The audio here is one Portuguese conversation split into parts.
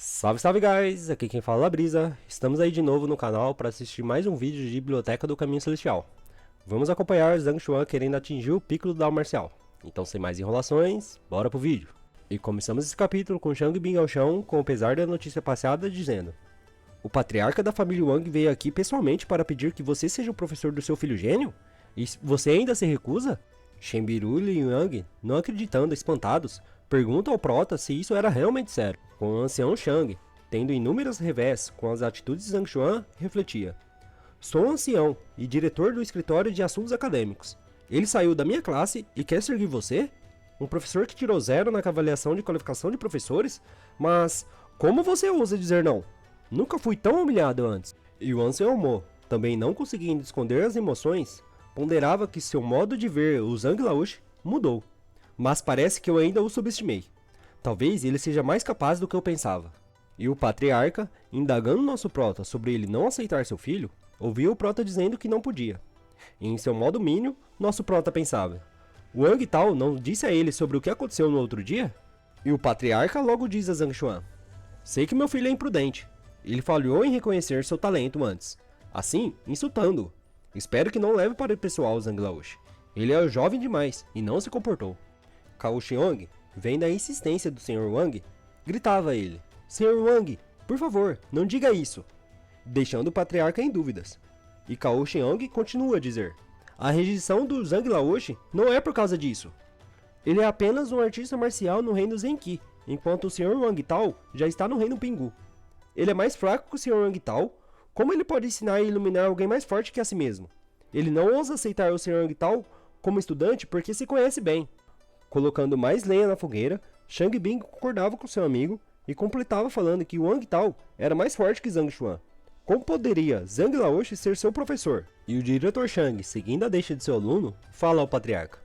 Salve, salve guys! Aqui quem fala é a Brisa. Estamos aí de novo no canal para assistir mais um vídeo de Biblioteca do Caminho Celestial. Vamos acompanhar Zhang Xuan querendo atingir o pico do Dao Marcial. Então, sem mais enrolações, bora pro vídeo. E começamos esse capítulo com Shang Bing ao chão, com o pesar da notícia passada, dizendo: o patriarca da família Wang veio aqui pessoalmente para pedir que você seja o professor do seu filho gênio? E você ainda se recusa? Shenbiru e Yang, não acreditando, espantados, perguntam ao Prota se isso era realmente sério. Com o ancião Shang, tendo inúmeras revés com as atitudes de Zhang Xuan, refletia: sou um ancião e diretor do escritório de assuntos acadêmicos. Ele saiu da minha classe e quer seguir você? Um professor que tirou 0 na avaliação de qualificação de professores? Mas como você ousa dizer não? Nunca fui tão humilhado antes. E o ancião Mo, também não conseguindo esconder as emoções, ponderava que seu modo de ver o Zhang Laoshi mudou. Mas parece que eu ainda o subestimei. Talvez ele seja mais capaz do que eu pensava. E o patriarca, indagando nosso prota sobre ele não aceitar seu filho, ouviu o prota dizendo que não podia. E em seu modo mínimo, nosso prota pensava: o Wang Tao não disse a ele sobre o que aconteceu no outro dia? E o patriarca logo diz a Zhang Xuan: sei que meu filho é imprudente. Ele falhou em reconhecer seu talento antes, assim insultando-o. Espero que não leve para o pessoal Zhang Laoshi. Ele é jovem demais e não se comportou. Cao Xiong, vendo a insistência do Sr. Wang, gritava a ele: Sr. Wang, por favor, não diga isso, deixando o patriarca em dúvidas. E Cao Xiong continua a dizer: a rejeição do Zhang Laoshi não é por causa disso. Ele é apenas um artista marcial no reino Zenqi, enquanto o Sr. Wang Tao já está no reino Pingu. Ele é mais fraco que o Sr. Wang Tao. Como ele pode ensinar e iluminar alguém mais forte que a si mesmo? Ele não ousa aceitar o Sr. Wang Tao como estudante porque se conhece bem. Colocando mais lenha na fogueira, Shang Bing concordava com seu amigo e completava falando que Wang Tao era mais forte que Zhang Xuan. Como poderia Zhang Laoshi ser seu professor? E o diretor Shang, seguindo a deixa de seu aluno, fala ao patriarca: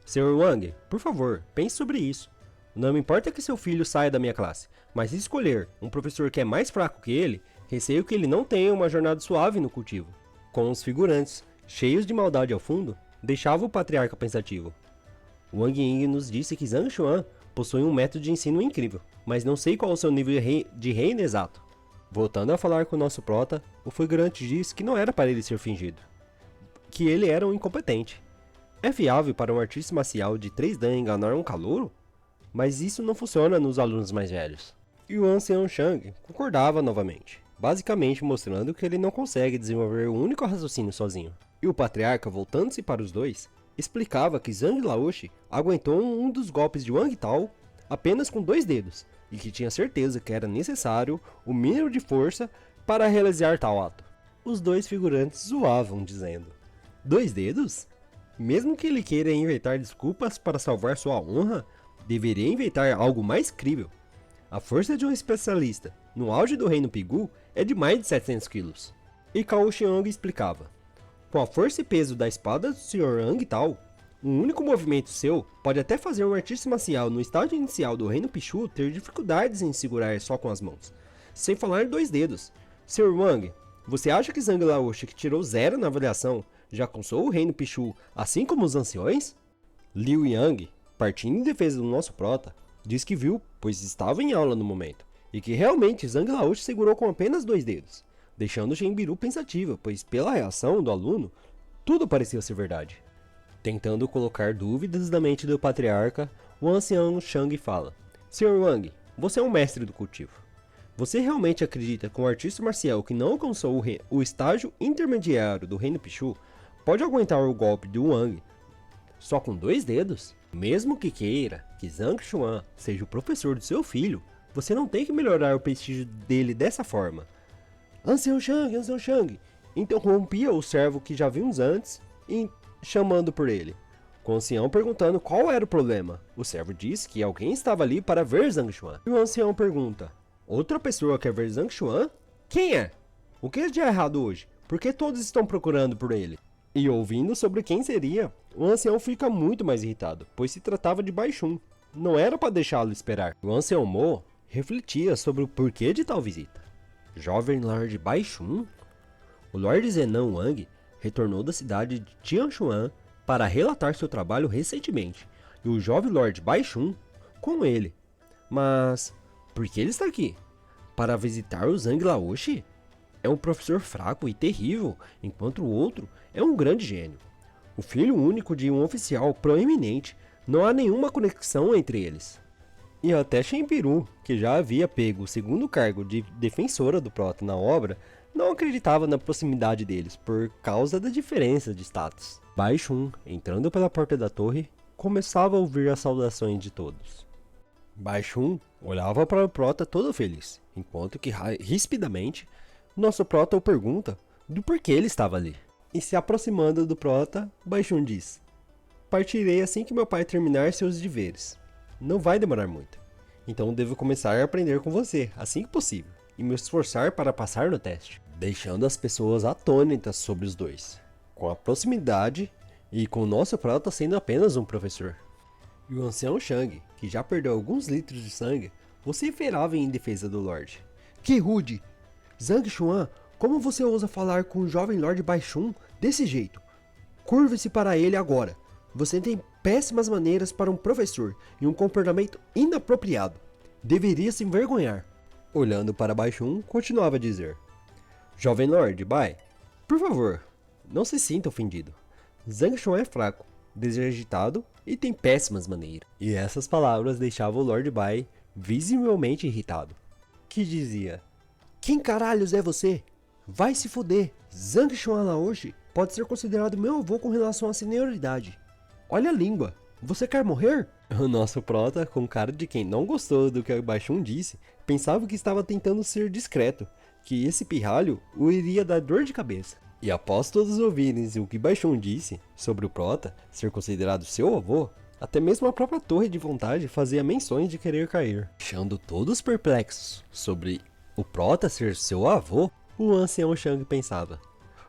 Sr. Wang, por favor, pense sobre isso. Não me importa que seu filho saia da minha classe, mas se escolher um professor que é mais fraco que ele, receio que ele não tenha uma jornada suave no cultivo. Com os figurantes, cheios de maldade ao fundo, deixava o patriarca pensativo. Wang Ying nos disse que Zhang Xuan possui um método de ensino incrível, mas não sei qual é o seu nível de reino exato. Voltando a falar com o nosso prota, o figurante disse que não era para ele ser fingido, que ele era um incompetente. É viável para um artista marcial de 3 Dan enganar um calouro? Mas isso não funciona nos alunos mais velhos. E o ancião Shang concordava novamente, basicamente mostrando que ele não consegue desenvolver um único raciocínio sozinho. E o patriarca, voltando-se para os dois, explicava que Zhang Laoshi aguentou um dos golpes de Wang Tao apenas com 2 dedos, e que tinha certeza que era necessário o mínimo de força para realizar tal ato. Os dois figurantes zoavam, dizendo: 2 dedos? Mesmo que ele queira inventar desculpas para salvar sua honra, deveria inventar algo mais crível. A força de um especialista no auge do reino Pingu é de mais de 700 quilos. E Cao Xiong explicava: com a força e peso da espada do Sr. Wang Tao, um único movimento seu pode até fazer um artista marcial no estágio inicial do reino Pichu ter dificuldades em segurar só com as mãos, sem falar 2 dedos. Sr. Wang, você acha que Zhang Laoshi, que tirou 0 na avaliação, já alcançou o reino Pichu assim como os anciões? Liu Yang, partindo em defesa do nosso prota, diz que viu, pois estava em aula no momento, e que realmente Zhang Laoshi segurou com apenas 2 dedos, deixando Shenbiru pensativa, pois pela reação do aluno, tudo parecia ser verdade. Tentando colocar dúvidas na mente do patriarca, o ancião Shang fala: Sr. Wang, você é um mestre do cultivo. Você realmente acredita que um artista marcial que não alcançou o estágio intermediário do reino Pichu pode aguentar o golpe de Wang só com 2 dedos? Mesmo que queira que Zhang Xuan seja o professor do seu filho, você não tem que melhorar o prestígio dele dessa forma. Ancião Shang, interrompia o servo que já vimos antes, chamando por ele. Com o ancião perguntando qual era o problema. O servo diz que alguém estava ali para ver Zhang Xuan. E o ancião pergunta: outra pessoa quer ver Zhang Xuan? Quem é? O que é de errado hoje? Por que todos estão procurando por ele? E ouvindo sobre quem seria, o ancião fica muito mais irritado, pois se tratava de Baixun. Não era para deixá-lo esperar. O ancião Mo refletia sobre o porquê de tal visita. Jovem Lord Baixun? O Lord Zenan Wang retornou da cidade de Tianshuan para relatar seu trabalho recentemente, e o jovem Lord Baixun com ele. Mas por que ele está aqui? para visitar o Zhang Laoshi? É um professor fraco e terrível, enquanto o outro é um grande gênio. O filho único de um oficial proeminente, não há nenhuma conexão entre eles. E até Shenpiru, que já havia pego o segundo cargo de defensora do Prota na obra, não acreditava na proximidade deles por causa da diferença de status. Bai Shun, entrando pela porta da torre, começava a ouvir as saudações de todos. Bai Shun olhava para o Prota todo feliz, enquanto que rispidamente nosso Prota o pergunta do porquê ele estava ali. E se aproximando do Prota, Bai Shun diz: partirei assim que meu pai terminar seus deveres. Não vai demorar muito. Então devo começar a aprender com você, assim que possível, e me esforçar para passar no teste. Deixando as pessoas atônitas sobre os dois, com a proximidade e com o nosso Prota sendo apenas um professor. E o ancião Shang, que já perdeu alguns litros de sangue, vociferava em defesa do Lorde. Que rude! Zhang Xuan, como você ousa falar com o jovem Lorde Bai Shun desse jeito? Curve-se para ele agora. Você tem péssimas maneiras para um professor e um comportamento inapropriado. Deveria se envergonhar. Olhando para Bai Shun, continuava a dizer: Jovem Lorde Bai, por favor, não se sinta ofendido. Zhang Xuan é fraco, desagitado e tem péssimas maneiras. E essas palavras deixavam o Lorde Bai visivelmente irritado, que dizia: quem caralhos é você? Vai se foder. Zhang Xuan Laoshi pode ser considerado meu avô com relação à senioridade. Olha a língua. Você quer morrer? O nosso Prota, com cara de quem não gostou do que o Bai Shun disse, pensava que estava tentando ser discreto, que esse pirralho o iria dar dor de cabeça. E após todos ouvirem o que Bai Shun disse sobre o Prota ser considerado seu avô, até mesmo a própria Torre de Vontade fazia menções de querer cair. Deixando todos perplexos sobre o Prota ser seu avô, o ancião Shang pensava: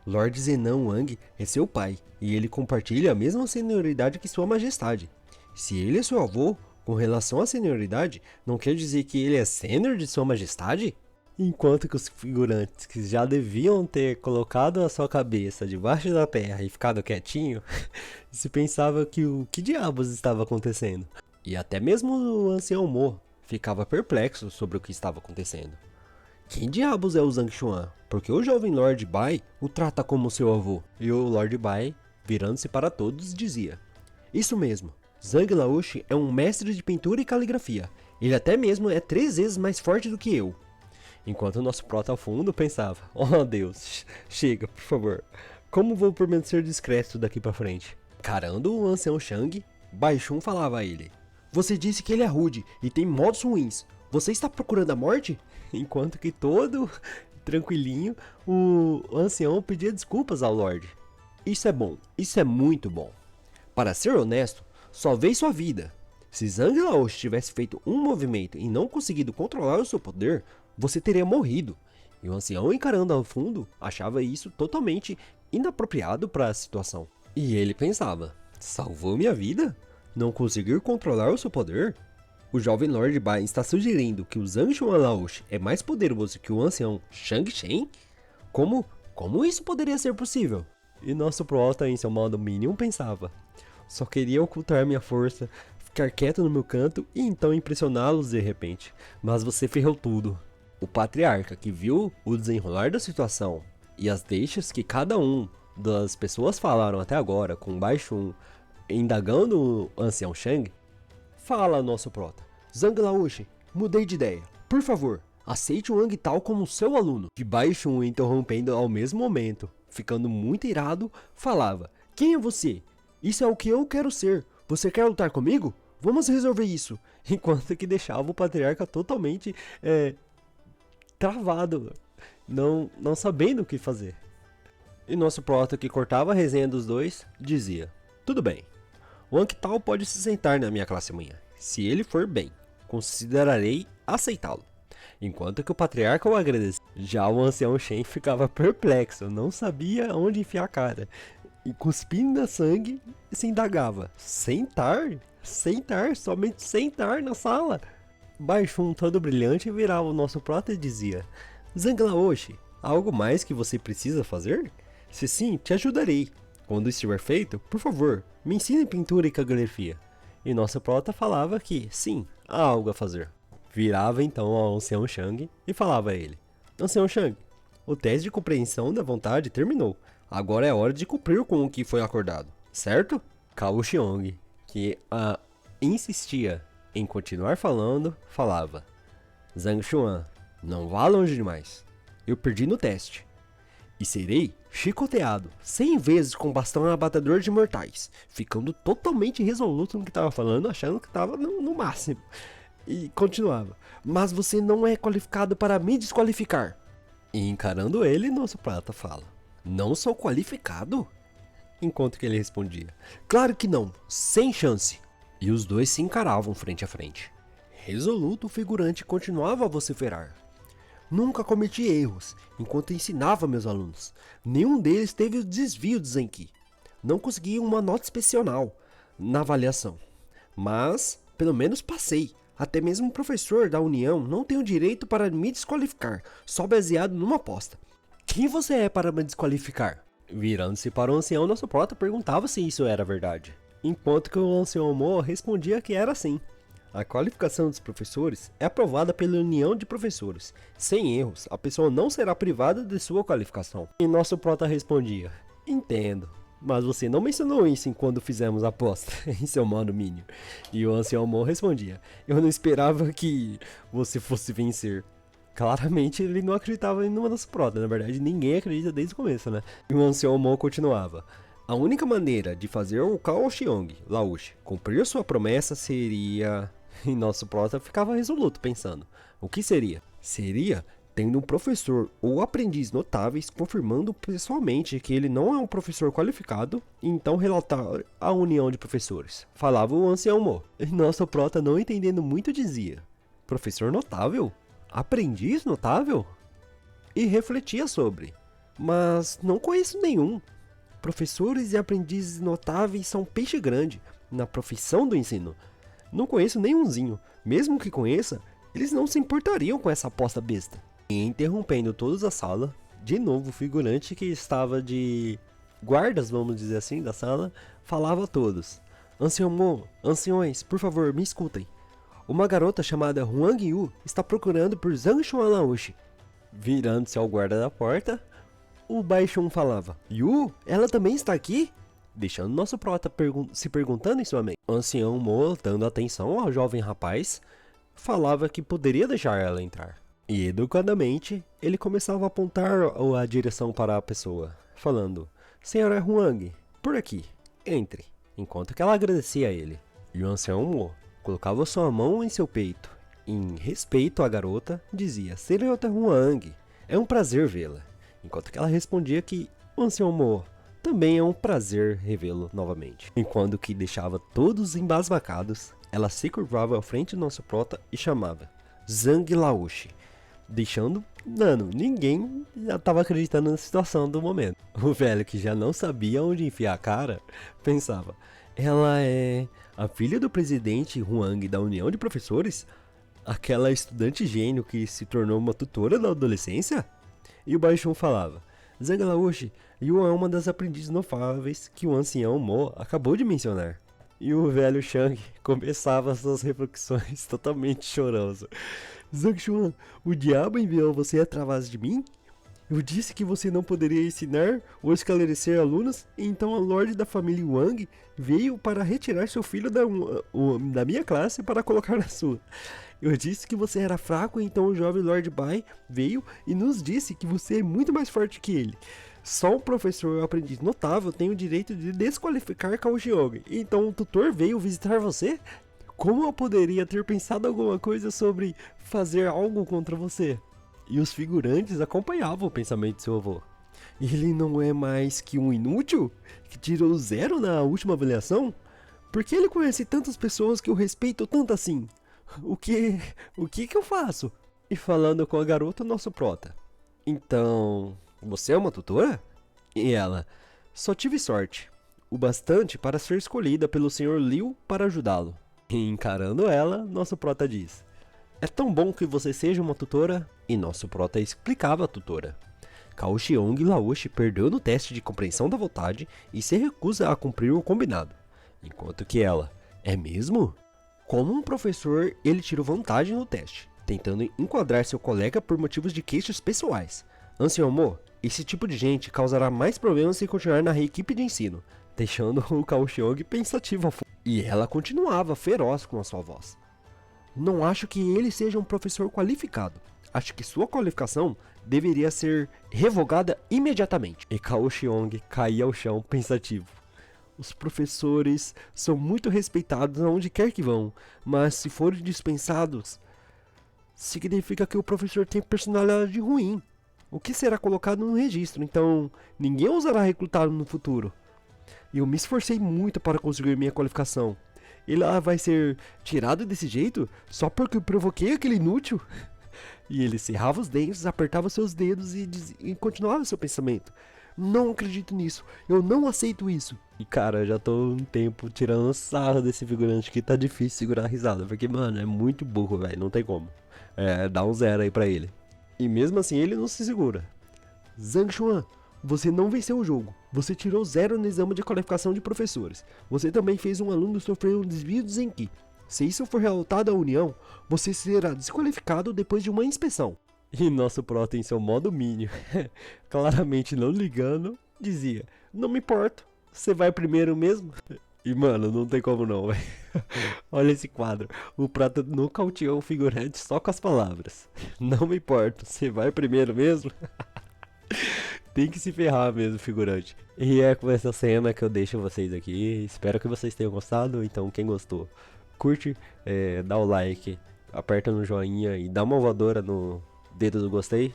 Lord Zenan Wang é seu pai, e ele compartilha a mesma senioridade que sua majestade. Se ele é seu avô, com relação à senioridade, não quer dizer que ele é sênior de sua majestade? Enquanto que os figurantes que já deviam ter colocado a sua cabeça debaixo da terra e ficado quietinho, se pensava que o que diabos estava acontecendo. E até mesmo o ancião Mo ficava perplexo sobre o que estava acontecendo. Quem diabos é o Zhang Xuan? Porque o jovem Lord Bai o trata como seu avô. E o Lord Bai, virando-se para todos, dizia: isso mesmo, Zhang Laoshi é um mestre de pintura e caligrafia. Ele até mesmo é 3 vezes mais forte do que eu. Enquanto o nosso Prota ao fundo pensava: oh Deus, chega, por favor. Como vou permanecer discreto daqui para frente? Encarando o ancião Shang, Bai Shun falava a ele: você disse que ele é rude e tem modos ruins. Você está procurando a morte? Enquanto que todo tranquilinho, o ancião pedia desculpas ao Lorde. Isso é bom, isso é muito bom. Para ser honesto, só veio sua vida. Se Zhang Laoshi tivesse feito um movimento e não conseguido controlar o seu poder, você teria morrido. E o ancião, encarando ao fundo, achava isso totalmente inapropriado para a situação. E ele pensava: salvou minha vida? Não conseguir controlar o seu poder? O jovem Lord Bai está sugerindo que o Zhang Xuan Laoshi é mais poderoso que o ancião Shang Shen? Como isso poderia ser possível? E nosso Prota, em seu modo mínimo, pensava: só queria ocultar minha força, ficar quieto no meu canto e então impressioná-los de repente. Mas você ferrou tudo. O patriarca, que viu o desenrolar da situação e as deixas que cada um das pessoas falaram até agora, com Bai Shun indagando o ancião Shang, fala ao nosso Prota: Zhang Laoshi, mudei de ideia. Por favor, aceite o Wang Tao como seu aluno. E Bai Shun, interrompendo ao mesmo momento, ficando muito irado, falava: quem é você? Isso é o que eu quero ser. Você quer lutar comigo? Vamos resolver isso. Enquanto que deixava o patriarca totalmente travado, não sabendo o que fazer. E nosso Prota, que cortava a resenha dos dois, dizia: tudo bem, Wang Tao pode se sentar na minha classe amanhã. Se ele for bem, considerarei aceitá-lo. Enquanto que o patriarca o agradecia. Já o ancião Shen ficava perplexo, não sabia onde enfiar a cara. E cuspindo sangue, se indagava: sentar? Sentar? Somente sentar na sala? Bai Shun, todo brilhante, virava o nosso Prota e dizia: Zhang Laoshi, há algo mais que você precisa fazer? Se sim, te ajudarei. Quando estiver feito, por favor, me ensine pintura e caligrafia. E nosso Prota falava que sim, há algo a fazer. Virava então ao Ancião Shang e falava a ele: Ancião Shang, o teste de compreensão da vontade terminou. Agora é hora de cumprir com o que foi acordado, certo? Cao Xiong, que insistia em continuar falando, falava: Zhang Xuan, não vá longe demais. Eu perdi no teste. E serei chicoteado 100 vezes com bastão abatedor de mortais, ficando totalmente resoluto no que estava falando, achando que estava no máximo. E continuava: mas você não é qualificado para me desqualificar. E encarando ele, nosso prata fala: não sou qualificado? Enquanto que ele respondia: claro que não, sem chance. E os dois se encaravam frente a frente. Resoluto, o figurante continuava a vociferar: nunca cometi erros enquanto ensinava meus alunos. Nenhum deles teve o desvio de Zenki. Não consegui uma nota excepcional na avaliação, mas pelo menos passei. Até mesmo o professor da União não tem o direito para me desqualificar, só baseado numa aposta. Quem você é para me desqualificar? Virando-se para o ancião, nosso prota perguntava se isso era verdade, enquanto que o ancião Mo respondia que era sim. A qualificação dos professores é aprovada pela União de Professores. Sem erros, a pessoa não será privada de sua qualificação. E nosso prota respondia: entendo, mas você não mencionou isso enquanto fizemos a aposta em seu mano Mínio. E o ancião Mo respondia: eu não esperava que você fosse vencer. Claramente ele não acreditava em nenhuma das protas, na verdade ninguém acredita desde o começo, né? E o ancião Mo continuava: a única maneira de fazer o Cao Xiong, Laoshi, cumprir sua promessa seria... E nosso prota ficava resoluto pensando: o que seria? Seria tendo um professor ou aprendiz notáveis confirmando pessoalmente que ele não é um professor qualificado e então relatar à união de professores. Falava o ancião Mo. E nosso prota, não entendendo muito, dizia: professor notável? Aprendiz notável? E refletia sobre: mas não conheço nenhum. Professores e aprendizes notáveis são peixe grande na profissão do ensino. Não conheço nenhumzinho. Mesmo que conheça, eles não se importariam com essa aposta besta. E interrompendo todos a sala, de novo o figurante que estava de guardas, vamos dizer assim, da sala, falava a todos: Ancião Mo, anciões, por favor, me escutem. Uma garota chamada Huang Yu está procurando por Zhang Xuan Laoshi. Virando-se ao guarda da porta, o Baixun falava: Yu, ela também está aqui? Deixando nosso prota se perguntando em sua mente. O ancião Mo, dando atenção ao jovem rapaz, falava que poderia deixar ela entrar. E educadamente, ele começava a apontar a direção para a pessoa, falando: Senhora Huang, por aqui, entre. Enquanto que ela agradecia a ele. E o ancião Mo colocava sua mão em seu peito. Em respeito à garota, dizia: Senhora Huang, é um prazer vê-la. Enquanto que ela respondia que o ancião Mo também é um prazer revê-lo novamente. Enquanto que deixava todos embasbacados, ela se curvava à frente do nosso prota e chamava: Zhang Laoshi. Deixando, ninguém já estava acreditando na situação do momento. O velho, que já não sabia onde enfiar a cara, pensava: ela é a filha do presidente Huang da União de Professores? Aquela estudante gênio que se tornou uma tutora na adolescência? E o Baixun falava: Zhang Laoshi, Yu é uma das aprendizes notáveis que o ancião Mo acabou de mencionar. E o velho Shang começava suas reflexões totalmente choroso: Zhang Xuan, o diabo enviou você através de mim? Eu disse que você não poderia ensinar ou esclarecer alunos, e então a Lorde da família Wang veio para retirar seu filho da minha classe para colocar na sua. Eu disse que você era fraco, e então o jovem Lord Bai veio e nos disse que você é muito mais forte que ele. Só um professor ou aprendiz notável tem o direito de desqualificar Cao Xiong. Então o tutor veio visitar você? Como eu poderia ter pensado alguma coisa sobre fazer algo contra você? E os figurantes acompanhavam o pensamento de seu avô. Ele não é mais que um inútil que tirou 0 na última avaliação? Por que ele conhece tantas pessoas que eu respeito tanto assim? O que eu faço? E falando com a garota, nosso prota: então, você é uma tutora? E ela: só tive sorte, o bastante para ser escolhida pelo Sr. Liu para ajudá-lo. E encarando ela, nosso prota diz: é tão bom que você seja uma tutora. E nosso prota explicava a tutora: Cao Xiong Laoshi perdeu no teste de compreensão da vontade e se recusa a cumprir o combinado. Enquanto que ela: é mesmo? Como um professor, ele tirou vantagem no teste, tentando enquadrar seu colega por motivos de queixas pessoais. Anselmo, esse tipo de gente causará mais problemas se continuar na equipe de ensino, deixando o Kaohsiung pensativo ao fundo. E ela continuava feroz com a sua voz. Não acho que ele seja um professor qualificado. Acho que sua qualificação deveria ser revogada imediatamente. E Kaohsiung caía ao chão pensativo. Os professores são muito respeitados aonde quer que vão, mas se forem dispensados, significa que o professor tem personalidade ruim, o que será colocado no registro, então ninguém ousará recrutá-lo no futuro. E eu me esforcei muito para conseguir minha qualificação. Ele vai ser tirado desse jeito só porque eu provoquei aquele inútil? E ele cerrava os dentes, apertava seus dedos e continuava seu pensamento. Não acredito nisso, eu não aceito isso. E cara, já tô um tempo tirando sarro desse figurante que tá difícil segurar a risada, porque mano, é muito burro, velho, não tem como. Dá um 0 aí pra ele. E mesmo assim ele não se segura. Zhang Xuan, você não venceu o jogo. Você tirou 0 no exame de qualificação de professores. Você também fez um aluno sofrer um desvio de Zenki. Se isso for relatado à União, você será desqualificado depois de uma inspeção. E nosso prota em seu modo mínimo, claramente não ligando, dizia: não me importo, você vai primeiro mesmo? E mano, não tem como não, velho. Olha esse quadro, o prata nocauteou o figurante só com as palavras: não me importo, você vai primeiro mesmo? Tem que se ferrar mesmo, figurante. E é com essa cena que eu deixo vocês aqui. Espero que vocês tenham gostado. Então, quem gostou, curte, dá o like, aperta no joinha e dá uma voadora no dedo do gostei.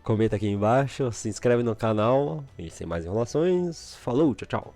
Comenta aqui embaixo, se inscreve no canal. E sem mais enrolações, falou, tchau, tchau.